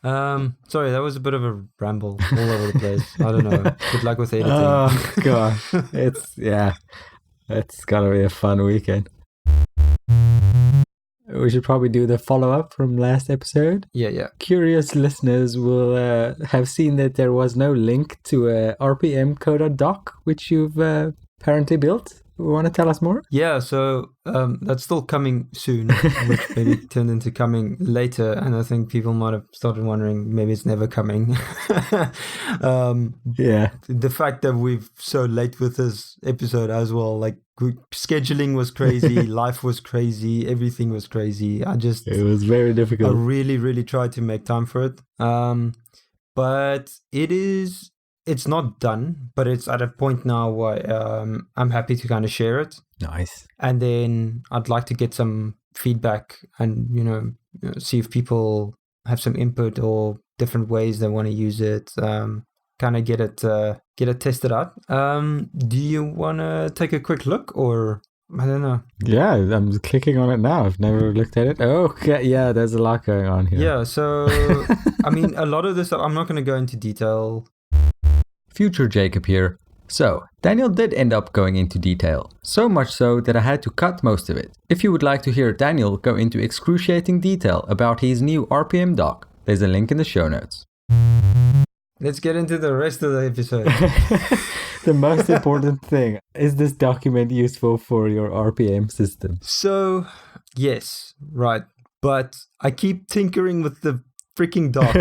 Sorry, that was a bit of a ramble all over the place. I don't know. Good luck with editing. Oh gosh, it's gotta be a fun weekend. We should probably do the follow-up from last episode. Yeah. Curious listeners will have seen that there was no link to a RPM Coda doc, which you've apparently built. Want to tell us more? Yeah, so that's still coming soon, which maybe turned into coming later. And I think people might have started wondering maybe it's never coming. Yeah. The fact that we've so late with this episode as well, like scheduling was crazy, life was crazy, everything was crazy. It was very difficult. I really tried to make time for it. But it's not done, but it's at a point now where I'm happy to kind of share it. Nice. And then I'd like to get some feedback and, see if people have some input or different ways they want to use it. Kind of get it tested out. Do you want to take a quick look, or I don't know? Yeah, I'm clicking on it now. I've never looked at it. Oh, okay. Yeah, there's a lot going on here. Yeah, so I mean, a lot of this, I'm not going to go into detail. Future Jacob here. So, Daniel did end up going into detail, so much so that I had to cut most of it. If you would like to hear Daniel go into excruciating detail about his new RPM doc, there's a link in the show notes. Let's get into the rest of the episode. The most important thing, is this document useful for your RPM system? So, yes, right. But I keep tinkering with the freaking doc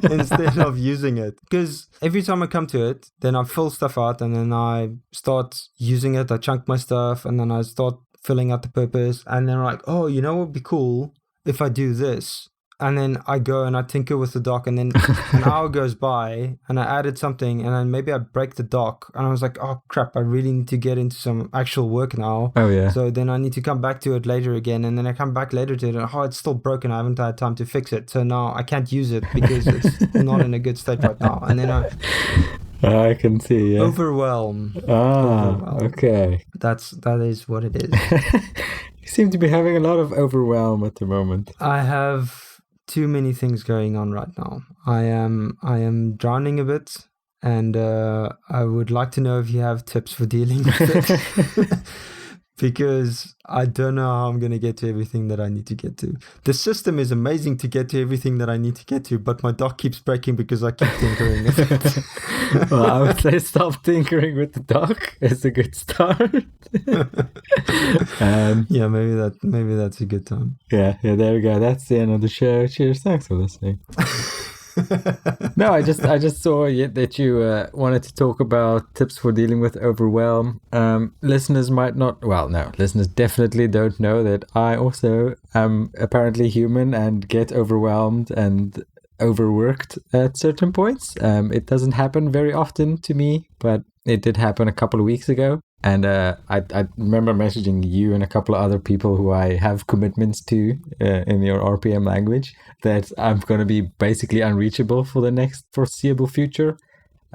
instead of using it, because every time I come to it, then I fill stuff out and then I start using it. I chunk my stuff and then I start filling out the purpose, and then I'm like, oh, what would be cool if I do this? And then I go and I tinker with the doc, and then an hour goes by and I added something, and then maybe I break the doc, and I was like, oh crap, I really need to get into some actual work now. Oh yeah. So then I need to come back to it later again, and then I come back later to it, and it's still broken. I haven't had time to fix it. So now I can't use it because it's not in a good state right now. And then I can see, yeah. Overwhelm. Okay. That is what it is. You seem to be having a lot of overwhelm at the moment. I have too many things going on right now. I am drowning a bit, and I would like to know if you have tips for dealing with it. Because I don't know how I'm going to get to everything that I need to get to. The system is amazing to get to everything that I need to get to, but my doc keeps breaking because I keep tinkering with it. Well, I would say stop tinkering with the doc. It's a good start. Yeah, maybe that's a good time. Yeah, there we go. That's the end of the show. Cheers. Thanks for listening. No, I just saw that you wanted to talk about tips for dealing with overwhelm. Listeners might not, listeners definitely don't know that I also am apparently human and get overwhelmed and overworked at certain points. It doesn't happen very often to me, but it did happen a couple of weeks ago. And I remember messaging you and a couple of other people who I have commitments to in your RPM language that I'm going to be basically unreachable for the next foreseeable future.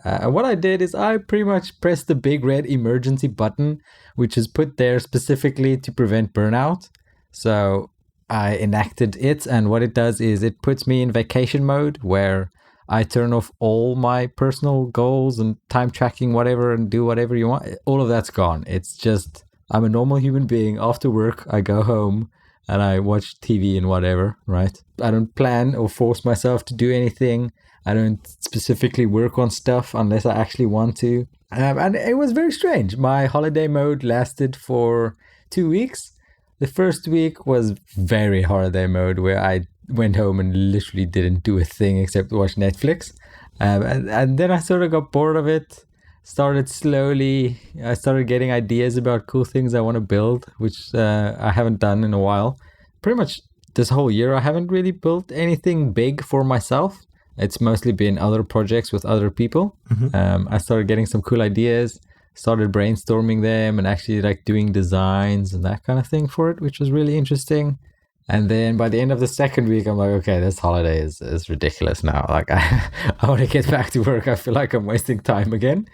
What I did is I pretty much pressed the big red emergency button, which is put there specifically to prevent burnout. So I enacted it, and what it does is it puts me in vacation mode where I turn off all my personal goals and time tracking, whatever, and do whatever you want. All of that's gone. It's just, I'm a normal human being. After work, I go home and I watch TV and whatever, right? I don't plan or force myself to do anything. I don't specifically work on stuff unless I actually want to. And it was very strange. My holiday mode lasted for 2 weeks. The first week was very holiday mode where I went home and literally didn't do a thing except watch Netflix. And then I sort of got bored of it. I started getting ideas about cool things I want to build, which I haven't done in a while. Pretty much this whole year, I haven't really built anything big for myself. It's mostly been other projects with other people. Mm-hmm. I started getting some cool ideas, started brainstorming them and actually doing designs and that kind of thing for it, which was really interesting. And then by the end of the second week, I'm like, okay, this holiday is ridiculous now. I want to get back to work. I feel like I'm wasting time again.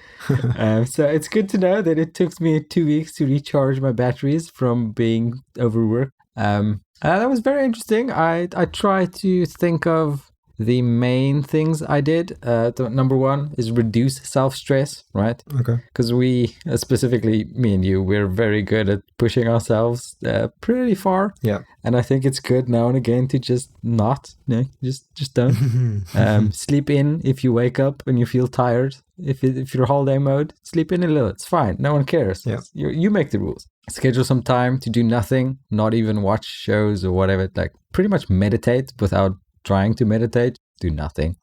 So it's good to know that it took me 2 weeks to recharge my batteries from being overworked. That was very interesting. I try to think of the main things I did, number one is reduce self-stress, right? Okay. Because we, specifically me and you, we're very good at pushing ourselves pretty far. Yeah. And I think it's good now and again to just not, just don't. Sleep in if you wake up and you feel tired. If you're holiday mode, sleep in a little. It's fine. No one cares. Yeah. You make the rules. Schedule some time to do nothing, not even watch shows or whatever. Like pretty much meditate without trying to meditate. Do nothing.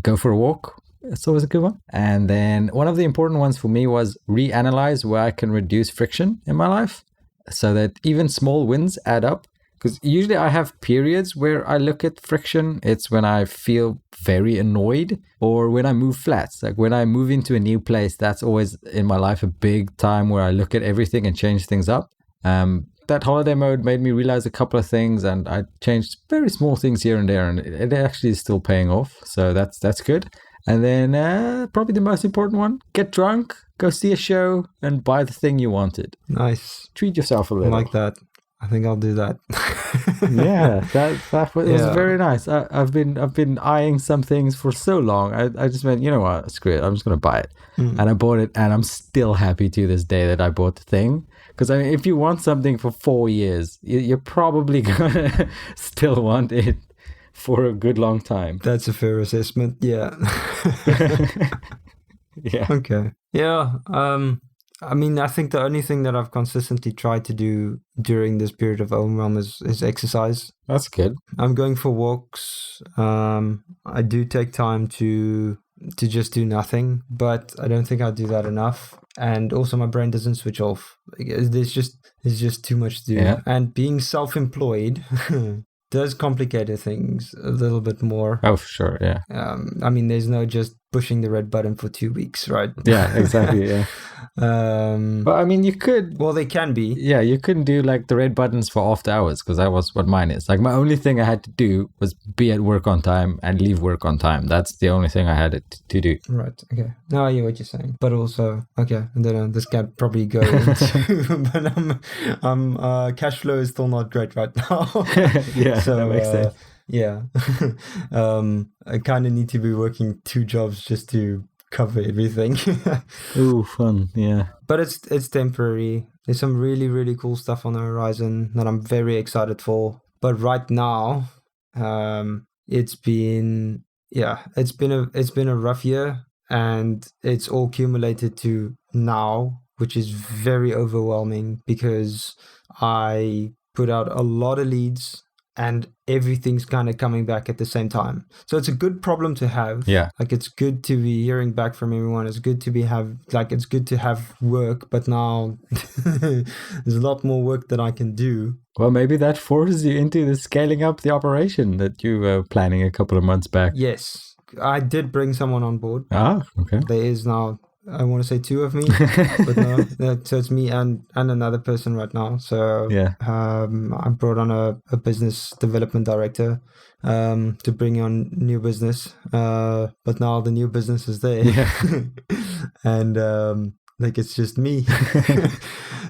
Go for a walk. It's always a good one. And then one of the important ones for me was reanalyze where I can reduce friction in my life so that even small wins add up. Because usually I have periods where I look at friction. It's when I feel very annoyed or when I move flats. Like when I move into a new place, that's always in my life a big time where I look at everything and change things up. That holiday mode made me realize a couple of things, and I changed very small things here and there, and it actually is still paying off. So that's good. And then probably the most important one, get drunk, go see a show, and buy the thing you wanted. Nice. Treat yourself a I little. like that. I think I'll do that. Yeah, that was very nice. I've been eyeing some things for so long. I just went, you know what, screw it. I'm just gonna buy it, and I bought it, and I'm still happy to this day that I bought the thing. Because I mean, if you want something for 4 years, you're probably gonna still want it for a good long time. That's a fair assessment. Yeah. Yeah. Okay. Yeah. I mean, I think the only thing that I've consistently tried to do during this period of overwhelm is exercise. That's good. I'm going for walks. I do take time to just do nothing, but I don't think I do that enough. And also my brain doesn't switch off. There's just too much to do. Yeah. And being self-employed does complicate things a little bit more. Oh, for sure. Yeah. I mean, there's no just pushing the red button for 2 weeks, right? Yeah, exactly. Yeah. But I mean, you could. Well, they can be. Yeah, you couldn't do like the red buttons for after hours because that was what mine is. Like my only thing I had to do was be at work on time and leave work on time. That's the only thing I had to do. Right. Okay. Now I hear what you're saying. But also, okay, I don't know. This can probably go into. But cash flow is still not great right now. Yeah, so, that makes sense. Yeah. I kind of need to be working 2 jobs just to cover everything. Ooh, fun. Yeah. But it's temporary. There's some really, really cool stuff on the horizon that I'm very excited for. But right now, it's been a rough year, and it's all accumulated to now, which is very overwhelming because I put out a lot of leads and everything's kind of coming back at the same time. So it's a good problem to have. Yeah. Like it's good to be hearing back from everyone. It's good to it's good to have work, but now there's a lot more work that I can do. Well, maybe that forces you into the scaling up the operation that you were planning a couple of months back. Yes. I did bring someone on board. Ah, okay. There is now, I want to say 2 of me, but no, so it's me and another person right now. So yeah, I brought on a business development director to bring on new business. But now the new business is there, and like it's just me.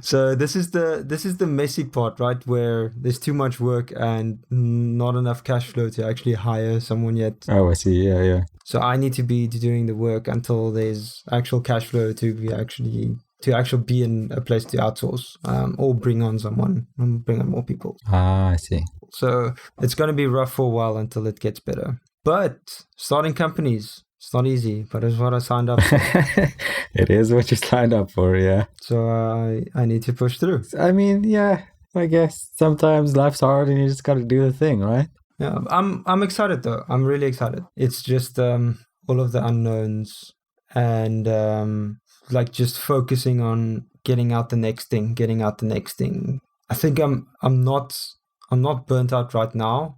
So this is the messy part, right? Where there's too much work and not enough cash flow to actually hire someone yet. Oh, I see. Yeah. So I need to be doing the work until there's actual cash flow to actually be in a place to outsource or bring on someone and bring on more people. Ah, I see. So it's going to be rough for a while until it gets better. But starting companies, it's not easy, but it's what I signed up for. It is what you signed up for, yeah. So I need to push through. I mean, yeah, I guess sometimes life's hard and you just got to do the thing, right? Yeah, I'm excited though. I'm really excited. It's just all of the unknowns and like just focusing on getting out the next thing. I think I'm not burnt out right now,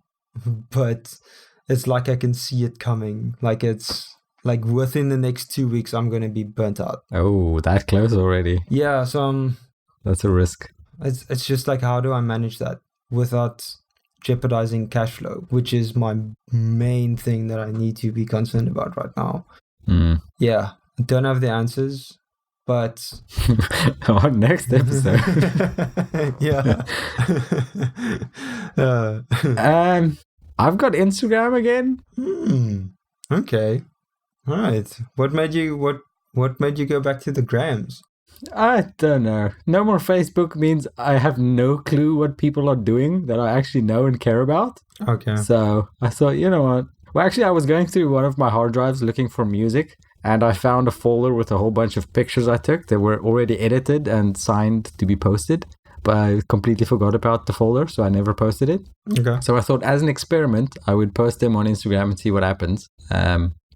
but it's like I can see it coming. Like it's like within the next 2 weeks, I'm going to be burnt out. Oh, that close already. Yeah. So that's a risk. It's just like, how do I manage that without jeopardizing cash flow, which is my main thing that I need to be concerned about right now. Yeah, I don't have the answers, but on next episode. Yeah. I've got Instagram again. Okay. All right. What made you go back to the grams? I don't know. No more Facebook means I have no clue what people are doing that I actually know and care about. Okay. So I thought, you know what? Well, actually, I was going through one of my hard drives looking for music, and I found a folder with a whole bunch of pictures I took that were already edited and signed to be posted. But I completely forgot about the folder, so I never posted it. Okay. So I thought, as an experiment, I would post them on Instagram and see what happens.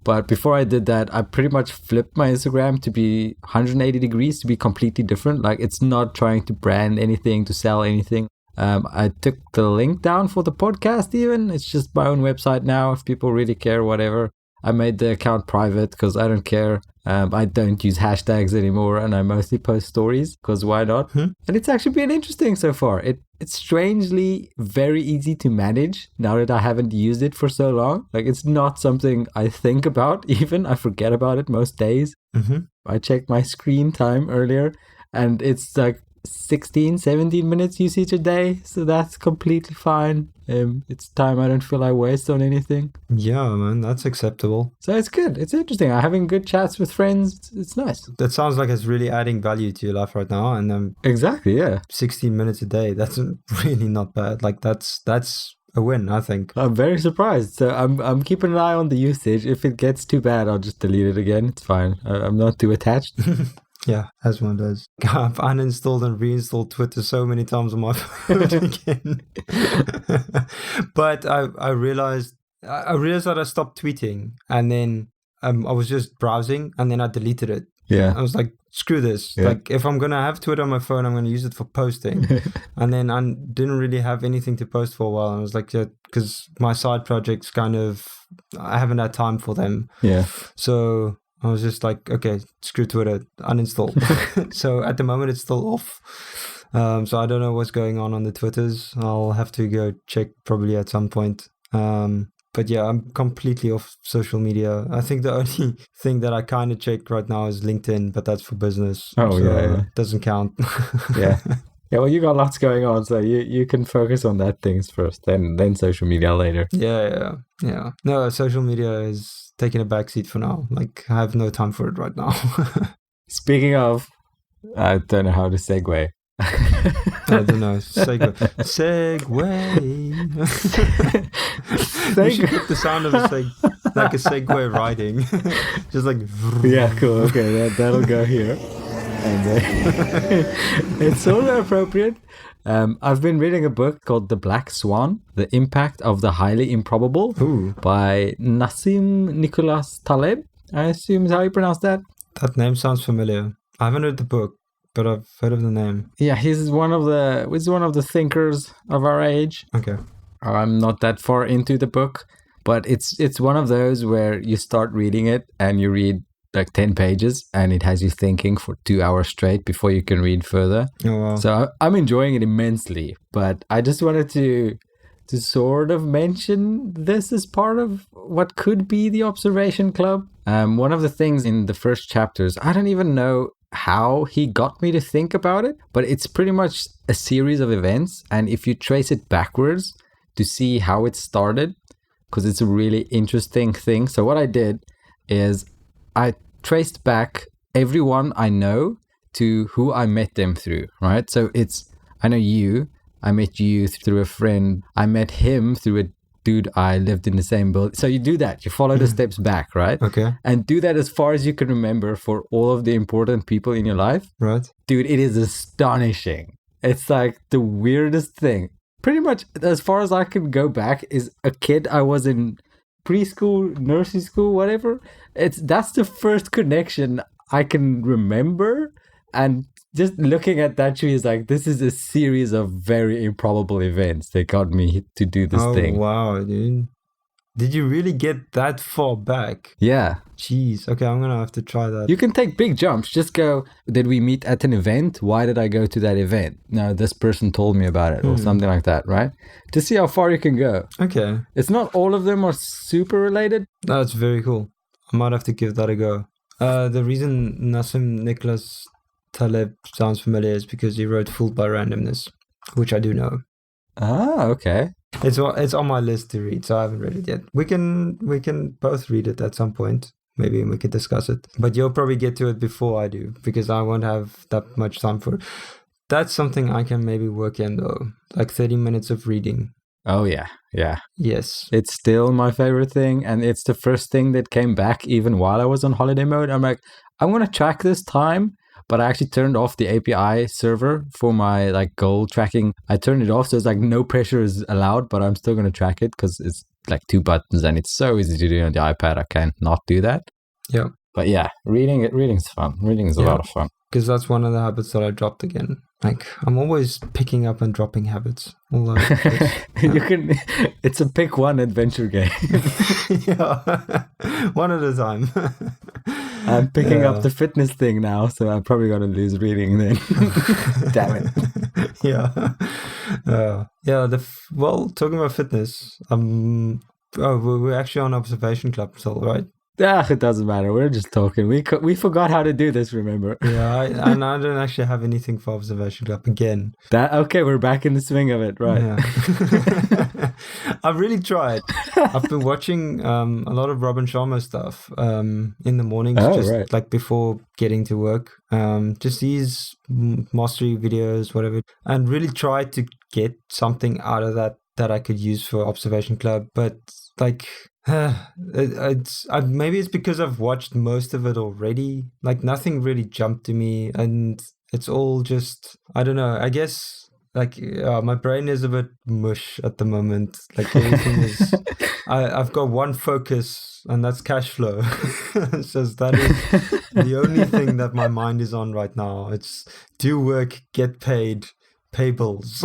But before I did that, I pretty much flipped my Instagram to be 180 degrees, to be completely different. Like, it's not trying to brand anything, to sell anything. I took the link down for the podcast even. It's just my own website now. If people really care, whatever. I made the account private because I don't care. I don't use hashtags anymore, and I mostly post stories because why not? And it's actually been interesting so far. It's strangely very easy to manage now that I haven't used it for so long. Like, it's not something I think about even. I forget about it most days. I checked my screen time earlier, and it's like 16, 17 minutes usage a day. So that's completely fine. It's time I don't feel I waste on anything. Yeah, man, that's acceptable. So it's good. It's interesting. I'm having good chats with friends. It's nice. That sounds like it's really adding value to your life right now. And Exactly, yeah. 16 minutes a day, that's really not bad. Like, that's a win, I think. I'm very surprised. So I'm keeping an eye on the usage. If it gets too bad, I'll just delete it again. It's fine. I'm not too attached. Yeah, as one does. I've uninstalled and reinstalled Twitter so many times on my phone again. But I realized that I stopped tweeting, and then I was just browsing, and then I deleted it. Yeah. I was like, screw this. Yeah. Like, if I'm going to have Twitter on my phone, I'm going to use it for posting. And then I didn't really have anything to post for a while. I was like, because my side projects I haven't had time for them. Yeah. So I was just like, okay, screw Twitter, uninstall. So at the moment, it's still off. So I don't know what's going on the Twitters. I'll have to go check probably at some point. But yeah, I'm completely off social media. I think the only thing that I kind of check right now is LinkedIn, but that's for business. Oh, so yeah. It doesn't count. Yeah. Yeah, well, you got lots going on, so you can focus on that things first, then social media later. Yeah. No, social media is taking a backseat for now. Like, I have no time for it right now. Speaking of, I don't know how to segue. I don't know. Segue. We should get the sound of like a Segway riding. Just like... Yeah, cool. Okay, that'll go here. And it's sort of appropriate. I've been reading a book called The Black Swan, The Impact of the Highly Improbable by Nassim Nicholas Taleb, I assume is how you pronounce that. That name sounds familiar. I haven't read the book, but I've heard of the name. Yeah, he's one of the thinkers of our age. Okay. I'm not that far into the book, but it's one of those where you start reading it and you read like 10 pages and it has you thinking for 2 hours straight before you can read further. Oh, wow. So I'm enjoying it immensely, but I just wanted to sort of mention this as part of what could be the Observation Club. One of the things in the first chapters, I don't even know how he got me to think about it, but it's pretty much a series of events, and if you trace it backwards to see how it started, because it's a really interesting thing. So what I did is I traced back everyone I know to who I met them through, right? So I know you, I met you through a friend, I met him through a dude I lived in the same building. So you do that, you follow the steps back, right? Okay. And do that as far as you can remember for all of the important people in your life. Right. Dude, it is astonishing. It's like the weirdest thing. Pretty much as far as I can go back is a kid I was in preschool, nursery school, whatever. That's the first connection I can remember. And just looking at that tree is like, this is a series of very improbable events that got me to do this thing. Oh, wow, dude. Did you really get that far back? Yeah. Jeez. Okay, I'm going to have to try that. You can take big jumps. Just go, did we meet at an event? Why did I go to that event? No, this person told me about it or something like that, right? To see how far you can go. Okay. It's not all of them are super related. That's very cool. I might have to give that a go. The reason Nassim Nicholas Taleb sounds familiar is because he wrote Fooled by Randomness, which I do know. Ah, okay. It's on my list to read, so I haven't read it yet. We can both read it at some point. Maybe we could discuss it. But you'll probably get to it before I do, because I won't have that much time for it. That's something I can maybe work in, though. Like 30 minutes of reading. Oh, yeah. Yeah. Yes. It's still my favorite thing. And it's the first thing that came back even while I was on holiday mode. I'm like, I'm going to track this time. But I actually turned off the API server for my like goal tracking. I turned it off. So it's like no pressure is allowed, but I'm still going to track it because it's like 2 buttons and it's so easy to do on the iPad. I can't not do that. Yeah. But yeah, reading's fun. Reading is a lot of fun. Because that's one of the habits that I dropped again. Like, I'm always picking up and dropping habits all over the place. It's a pick one adventure game. Yeah, one at a time. I'm picking up the fitness thing now, so I'm probably going to lose reading then. Damn it. Yeah. Well, talking about fitness, we're actually on Observation Club still, right? It doesn't matter. We're just talking. We forgot how to do this, remember? Yeah, and I don't actually have anything for Observation Club again. Okay, we're back in the swing of it, right? Yeah. I've really tried. I've been watching a lot of Robin Sharma stuff in the mornings, like before getting to work. Just these mastery videos, whatever, and really tried to get something out of that I could use for Observation Club, but like. Maybe it's because I've watched most of it already. Like nothing really jumped to me, and it's all just I don't know. I guess like my brain is a bit mush at the moment. Like everything is. I've got one focus, and that's cash flow. So that is the only thing that my mind is on right now. It's do work, get paid. Pay bills.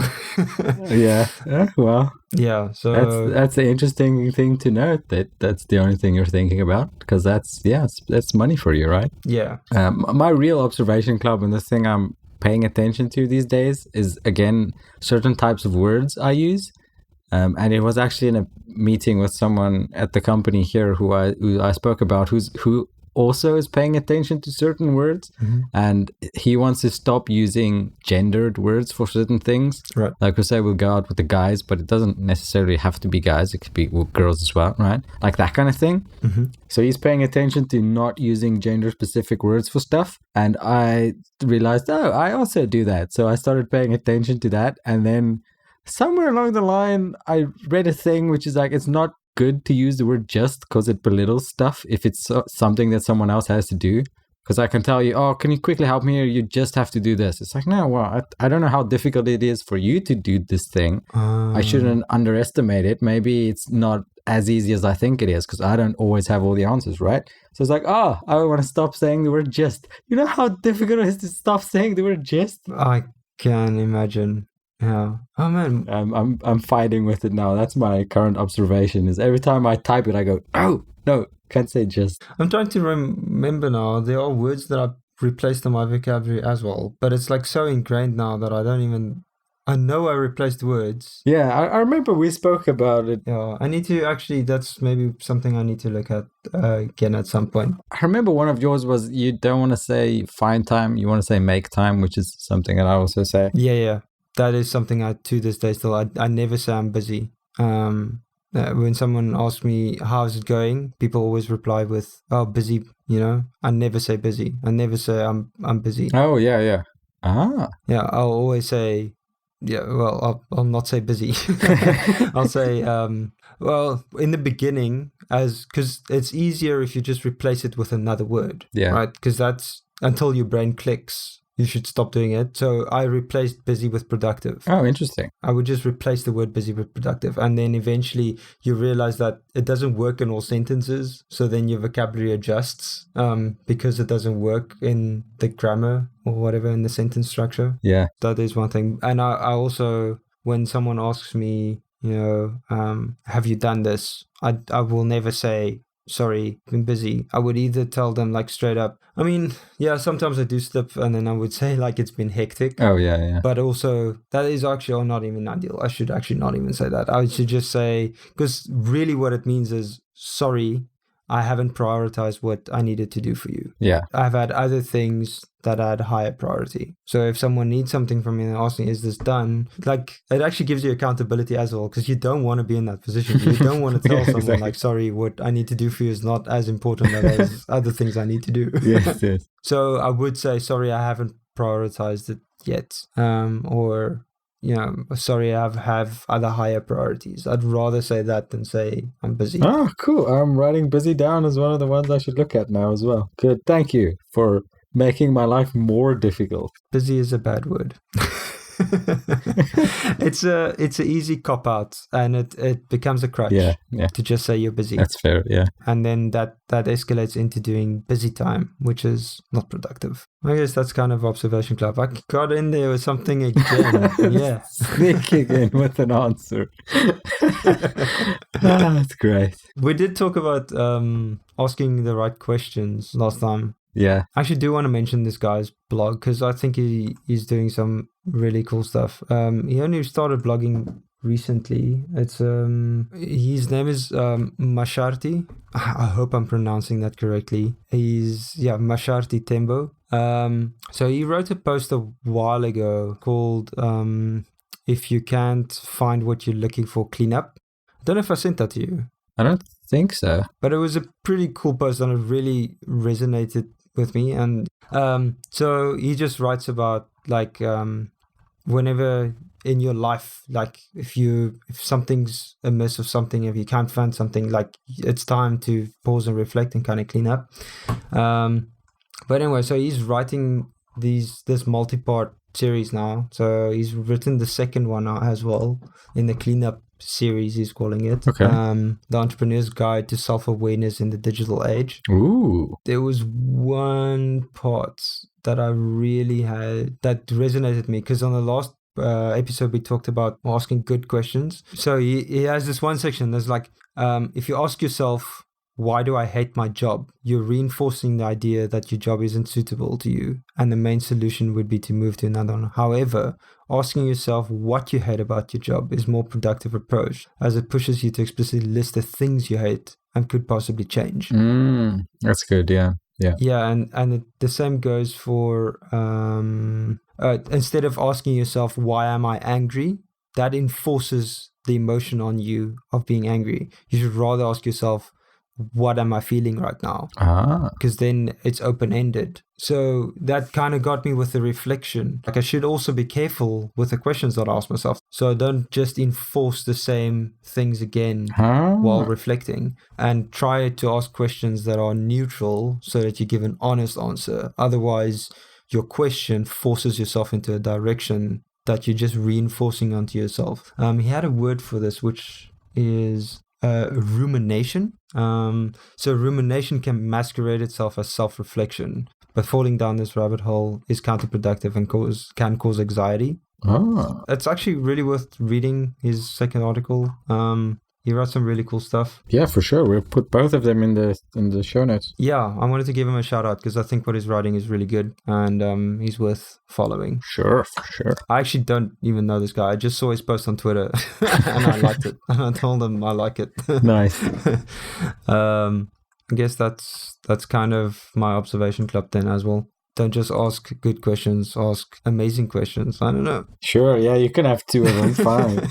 Yeah. Well. Yeah. So that's the interesting thing to note. That's the only thing you're thinking about, because that's money for you, right? Yeah. My real observation club and the thing I'm paying attention to these days is again certain types of words I use. And it was actually in a meeting with someone at the company here who I spoke about who also is paying attention to certain words, and he wants to stop using gendered words for certain things. Right. Like we say, we'll go out with the guys, but it doesn't necessarily have to be guys. It could be girls as well, right? Like that kind of thing. Mm-hmm. So he's paying attention to not using gender-specific words for stuff. And I realized, I also do that. So I started paying attention to that. And then somewhere along the line, I read a thing which is like, it's not good to use the word just because it belittles stuff if it's something that someone else has to do. Because I can tell you, can you quickly help me here? You just have to do this. It's like, no, well, I don't know how difficult it is for you to do this thing. I shouldn't underestimate it. Maybe it's not as easy as I think it is, because I don't always have all the answers, right? So it's like, I want to stop saying the word just. You know how difficult it is to stop saying the word just? I can imagine. Yeah. Oh man. I'm fighting with it now. That's my current observation. Is every time I type it, I go, oh no, can't say just. I'm trying to remember now. There are words that I've replaced in my vocabulary as well, but it's like so ingrained now that I know I replaced words. Yeah, I remember we spoke about it. Yeah, I need to actually. That's maybe something I need to look at again at some point. I remember one of yours was you don't want to say find time, you want to say make time, which is something that I also say. Yeah. That is something I, to this day, still, I never say I'm busy. When someone asks me, how's it going? People always reply with, busy, I never say busy. I never say I'm busy. Oh, yeah. Yeah, I'll always say, I'll not say busy. I'll say, in the beginning, because it's easier if you just replace it with another word. Yeah. Right? Because that's until your brain clicks. You should stop doing it. So I replaced busy with productive. Oh, interesting. I would just replace the word busy with productive. And then eventually you realize that it doesn't work in all sentences. So then your vocabulary adjusts because it doesn't work in the grammar or whatever in the sentence structure. Yeah. That is one thing. And I also, when someone asks me, have you done this? I will never say, sorry, been busy. I would either tell them like straight up. I mean, yeah, sometimes I do slip and then I would say like it's been hectic. Oh, yeah. But also that is actually not even ideal. I should actually not even say that. I should just say, because really what it means is, sorry, I haven't prioritized what I needed to do for you. Yeah. I've had other things that had higher priority. So if someone needs something from me and asks me, is this done? Like, it actually gives you accountability as well, because you don't want to be in that position. You don't want to tell someone exactly. like, sorry, what I need to do for you is not as important as other things I need to do. Yes. So I would say, sorry, I haven't prioritized it yet. Or, sorry, I have other higher priorities. I'd rather say that than say I'm busy. Oh, cool. I'm writing busy down as one of the ones I should look at now as well. Good. Thank you for making my life more difficult. Busy is a bad word. It's an easy cop out, and it becomes a crutch to just say you're busy. That's fair, yeah. And then that escalates into doing busy time, which is not productive. I guess that's kind of observation club. I got in there with something again. Yeah. Sneaking in with an answer. That's great. We did talk about asking the right questions last time. Yeah. I actually do want to mention this guy's blog because I think he's doing some really cool stuff. He only started blogging recently. It's his name is Marty. I hope I'm pronouncing that correctly. Marty Timbo. So he wrote a post a while ago called "If You Can't Find What You're Looking For, Clean Up." I don't know if I sent that to you. I don't think so. But it was a pretty cool post and it really resonated with me. And so he just writes about like whenever in your life, like if something's amiss or something, if you can't find something, like it's time to pause and reflect and kind of clean up. But anyway, so he's writing this multi-part series now. So he's written the second one now as well in the cleanup series, he's calling it. Okay. The Entrepreneur's Guide to Self-Awareness in the Digital Age. Ooh. There was one part that I really had that resonated with me, because on the last episode we talked about asking good questions. So he has this one section that's like, if you ask yourself, why do I hate my job? You're reinforcing the idea that your job isn't suitable to you, and the main solution would be to move to another one. However, asking yourself what you hate about your job is a more productive approach, as it pushes you to explicitly list the things you hate and could possibly change. That's good, yeah. Yeah, and the same goes for instead of asking yourself, why am I angry? That enforces the emotion on you of being angry. You should rather ask yourself, what am I feeling right now? Because then it's open-ended. So that kind of got me with the reflection. Like, I should also be careful with the questions that I ask myself, so I don't just enforce the same things again while reflecting, and try to ask questions that are neutral so that you give an honest answer. Otherwise, your question forces yourself into a direction that you're just reinforcing onto yourself. He had a word for this, which is rumination. So rumination can masquerade itself as self-reflection, but falling down this rabbit hole is counterproductive and can cause anxiety. It's actually really worth reading his second article. He wrote some really cool stuff. Yeah, for sure. We'll put both of them in the show notes. Yeah, I wanted to give him a shout out because I think what he's writing is really good, and he's worth following. Sure, for sure. I actually don't even know this guy. I just saw his post on Twitter and I liked it. And I told him I like it. Nice. I guess that's kind of my observation club then as well. Don't just ask good questions, ask amazing questions. I don't know. Sure, yeah, you can have two of them, fine.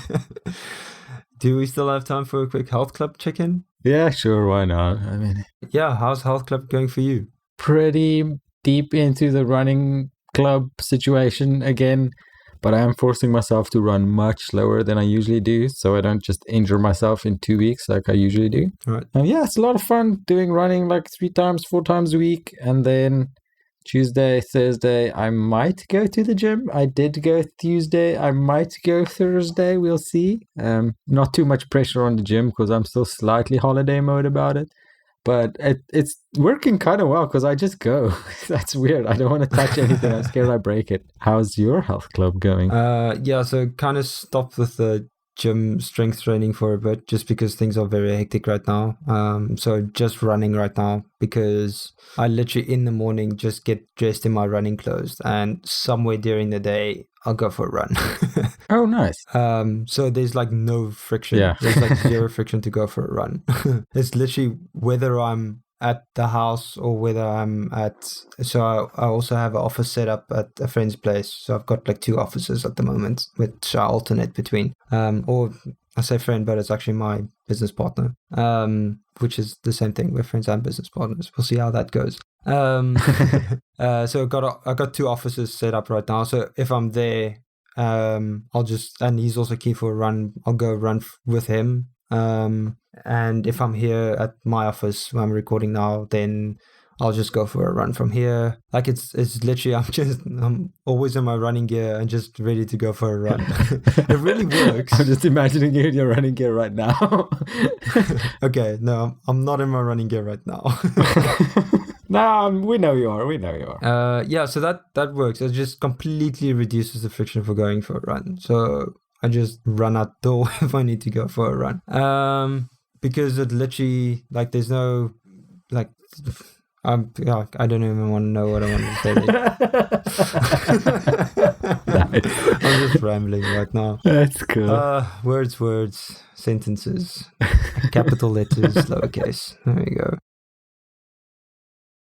Do we still have time for a quick health club check-in? Yeah, sure, why not? I mean, yeah, how's health club going for you? Pretty deep into the running club situation again, but I am forcing myself to run much slower than I usually do, so I don't just injure myself in 2 weeks like I usually do. Right. Yeah, it's a lot of fun doing running like 4 times a week, and then Tuesday, Thursday, I might go to the gym. I did go Tuesday. I might go Thursday. We'll see. Not too much pressure on the gym because I'm still slightly holiday mode about it. But it's working kind of well because I just go. That's weird. I don't want to touch anything. I'm scared I break it. How's your health club going? Yeah, so kind of stopped with the gym strength training for a bit just because things are very hectic right now. So just running right now because I literally in the morning just get dressed in my running clothes, and somewhere during the day I'll go for a run. Oh, nice. So there's like no friction. Yeah. There's like zero friction to go for a run. It's literally whether I'm at the house or whether I'm at. So I also have an office set up at a friend's place. So I've got like 2 offices at the moment, which I alternate between. Or I say friend, but it's actually my business partner. Which is the same thing. We're friends and business partners. We'll see how that goes. So I got 2 offices set up right now. So if I'm there, I'll just, and he's also keen for a run. I'll go run with him. And if I'm here at my office where I'm recording now, then I'll just go for a run from here. Like it's literally, I'm always in my running gear and just ready to go for a run. It really works. I'm just imagining you in your running gear right now. Okay, no, I'm not in my running gear right now. No, we know you are. We know you are. Yeah, so that works. It just completely reduces the friction for going for a run. So I just run out the door if I need to go for a run. Because it literally, like, there's no, like, I don't even want to know what I want to say. Nice. I'm just rambling right now. That's cool. Words, sentences, capital letters, lowercase. There we go.